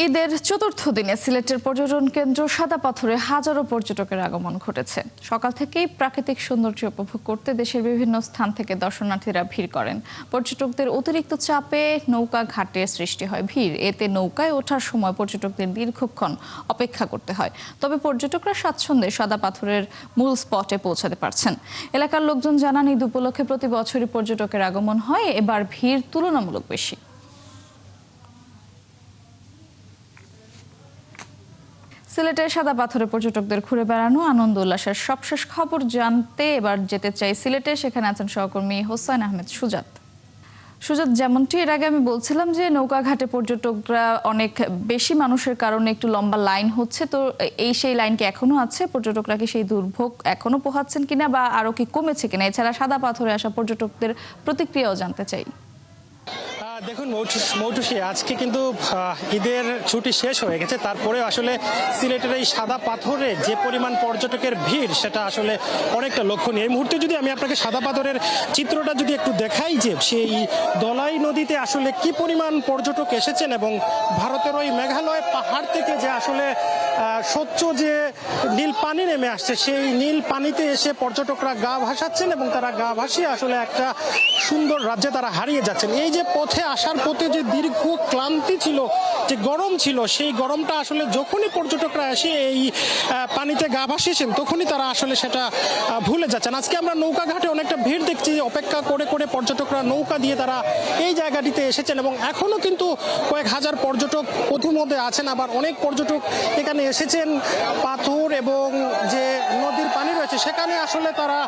ঈদের চতুর্থ দিনে সিলেটের পর্যটন কেন্দ্র সাদা পাথরে হাজারো পর্যটকের আগমন ঘটেছে। সকাল থেকেই প্রাকৃতিক সৌন্দর্য উপভোগ করতে দেশের বিভিন্ন স্থান থেকে দর্শনার্থীরা ভিড় করেন। পর্যটকদের অতিরিক্ত চাপে নৌকা ঘাটে সৃষ্টি হয় ভিড়। এতে নৌকায় ওঠার সময় পর্যটকদের দীর্ঘক্ষণ অপেক্ষা করতে হয়। তবে পর্যটকরা স্বাচ্ছন্দ্যে সাদা পাথরের মূল স্পটে পৌঁছাতে পারছেন। এলাকার লোকজন জানান, ঈদ উপলক্ষে প্রতি বছরই পর্যটকের আগমন হয়, এবার ভিড় তুলনামূলক বেশি। সিলেটের সাদা পাথরে পর্যটকদের ঘুরে বেড়ানো, আনন্দ উল্লাসের সবশেষ খবর জানতে এবার যেতে চাই সিলেটে। সেখানে আছেন সহকর্মী হোসাইন আহমেদ সুজাত। সুজাত, যেমনটি এর আগে আমি বলছিলাম যে নৌকা ঘাটে পর্যটকরা অনেক বেশি মানুষের কারণে একটু লম্বা লাইন হচ্ছে, তো সেই লাইন কি এখনো আছে? পর্যটকরা কি সেই দুর্ভোগ এখনো পোহাচ্ছেন কিনা, বা আরো কি কমেছে কিনা? এছাড়া সাদা পাথরে আসা পর্যটকদের প্রতিক্রিয়াও জানতে চাই। দেখুন মৌটুসী, আজকে কিন্তু ঈদের ছুটি শেষ হয়ে গেছে, তারপরে আসলে সিলেটের এই সাদা পাথরে যে পরিমাণ পর্যটকের ভিড় সেটা আসলে অনেকটা লক্ষণীয়। এই মুহূর্তে যদি আমি আপনাকে সাদা পাথরের চিত্রটা যদি একটু দেখাই, যে সেই দলাই নদীতে আসলে কি পরিমাণ পর্যটক এসেছেন, এবং ভারতের ওই মেঘালয় পাহাড় থেকে যে আসলে স্বচ্ছ যে নীল পানি নেমে আসছে, সেই নীল পানিতে এসে পর্যটকরা গা ভাসাচ্ছেন এবং তারা গা ভাসিয়ে আসলে একটা সুন্দর রাজ্যে তারা হারিয়ে যাচ্ছেন। এই যে পথে আসার পথে যে দীর্ঘ ক্লান্তি ছিল, যে গরম ছিল, সেই গরমটা আসলে যখনই পর্যটকরা এসে এই পানিতে গা ভাসিয়েছেন তখনই তারা আসলে সেটা ভুলে যাচ্ছেন। আজকে আমরা নৌকা ঘাটে অনেকটা ভিড় দেখছি, অপেক্ষা করে করে পর্যটকরা নৌকা দিয়ে তারা এই জায়গাটিতে এসেছেন, এবং এখনো কিন্তু কয়েক হাজার পর্যটক পথিমধ্যে আছেন। আবার অনেক পর্যটক এখানে এসেছেন পাথর এবং যে নদীর পানি রয়েছে সেখানে আসলে তারা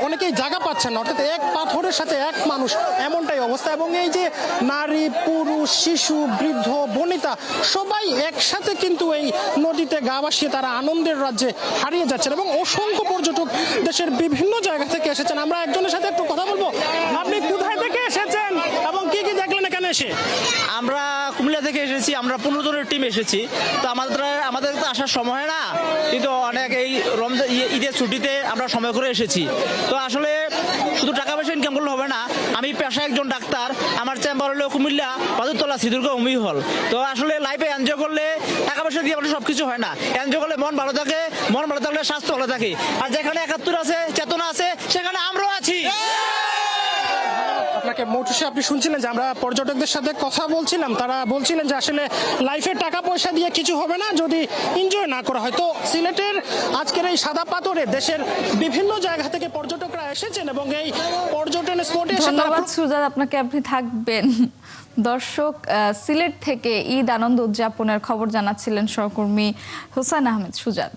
অনেকেই জায়গা পাচ্ছেন না, অর্থাৎ এক পাথরের সাথে এক মানুষ, এমনটাই অবস্থা। এবং এই যে নারী, পুরুষ, শিশু, বৃদ্ধ, বনিতা সবাই একসাথে কিন্তু এই নদীতে গা ভাসিয়ে তারা আনন্দের রাজ্যে হারিয়ে যাচ্ছেন, এবং অসংখ্য পর্যটক দেশের বিভিন্ন জায়গা থেকে এসেছেন। আমরা একজনের সাথে একটু কথা বলবো। আপনি কোথায় থেকে এসেছেন এবং কি কি দেখলেন এখানে এসে? আমরা কুমিল্লা থেকে এসেছি, আমরা 15 জনের টিম এসেছি। তো আমাদের তো আসার সময় না, কিন্তু অনেক এই রমজান ঈদের ছুটিতে আমরা সময় করে এসেছি। তো আসলে শুধু টাকা পয়সা ইনকাম করলে হবে না। আমি পেশায় একজন ডাক্তার, আমার চেম্বার হলো কুমিল্লা বাদুরতলা শ্রীদুর্গ হোমিও হল। তো আসলে লাইফে এনজয় করলে টাকা পয়সা দিয়ে আমাদের সবকিছু হয় না। এনজয় করলে মন ভালো থাকে, মন ভালো থাকলে স্বাস্থ্য ভালো থাকে। আর যেখানে 71 আছে, চেতনা আছে, সেখানে আমরাও আছি। আপনাকে মৌটুসী, আপনি শুনছিলেন যে আমরা পর্যটকদের সাথে কথা বলছিলাম, তারা বলছিলেন যে আসলে লাইফে টাকা পয়সা দিয়ে কিছু হবে না যদি এনজয় না করা হয়। তো সিলেটের আজকের এই সাদা পাথরে দেশের বিভিন্ন জায়গা থেকে পর্যটকরা এসেছেন এবং এই পর্যটন স্পটে ধন্যবাদ সুজাত আপনাকে, আপনি থাকবেন। দর্শক, সিলেট থেকে ঈদ আনন্দ উদযাপনের খবর জানাচ্ছিলেন সহকর্মী হোসাইন আহমেদ সুজাত।